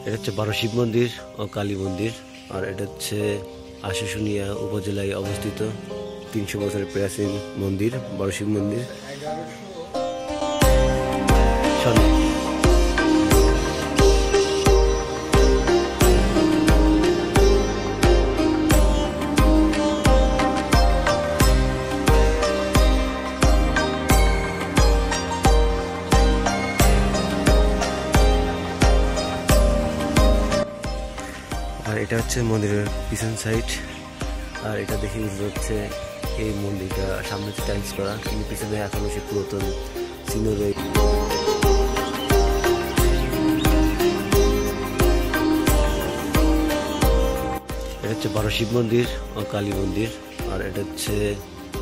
এটা হচ্ছে বড় শিব মন্দির ও কালী মন্দির, আর এটা হচ্ছে আশুশুনিয়া উপজেলায় অবস্থিত 300 বছরের প্রাচীন মন্দির, বড় শিব মন্দির। আর এটা হচ্ছে মন্দিরের পিছন সাইড, আর এটা দেখে বুঝতে হচ্ছে এই মন্দিরটা সামনে টাইলস করা, কিন্তু পিছনে এখনো সে পুরাতন চিহ্ন রয়েছে। এটা হচ্ছে বড় শিব মন্দির ও কালী মন্দির, আর এটা হচ্ছে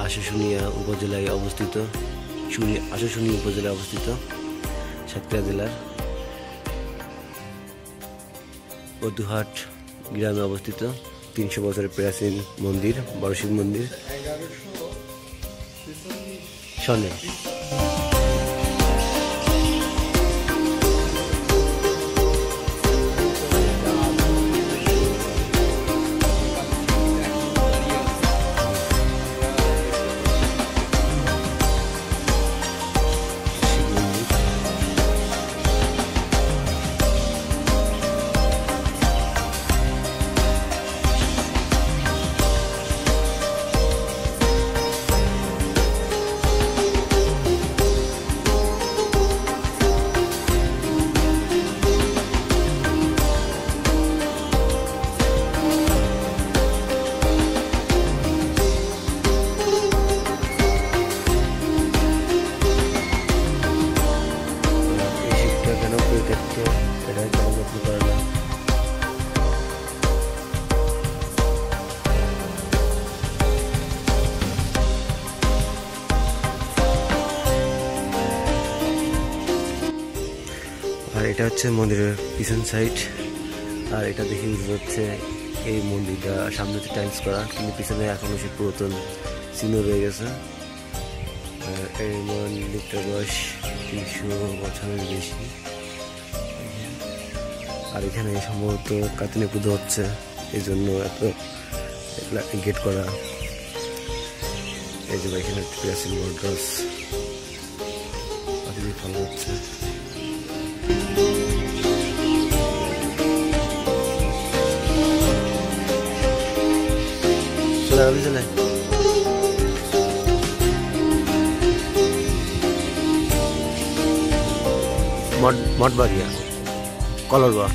আশুশুনিয়া উপজেলায় অবস্থিত, আশুশুনিয়া উপজেলায় অবস্থিত, সাতক্ষীরা জেলার বধুহাট গ্রামে অবস্থিত 300 বছরের প্রাচীন মন্দির, বড় শিব মন্দির। শোনেন এটা জনযত্ন করে না। আর এটা হচ্ছে মন্দিরের পিছন সাইড, আর এটা দেখে বুঝতে হচ্ছে এই মন্দিরটা সামনে টাইলস করা, কিন্তু পিছনে এখনো সে পুরাতন চিহ্ন রয়ে গেছে। এই মন্দিরটার বয়স 300 বছরের বেশি। আর এখানে সম্ভবত কাতিনে পুজো হচ্ছে, এই জন্য এত গেট করা। এই যে এখানে প্রাচীন বটগাছ ভালো হচ্ছে। চলে মঠবাড়িয়া কলরবা।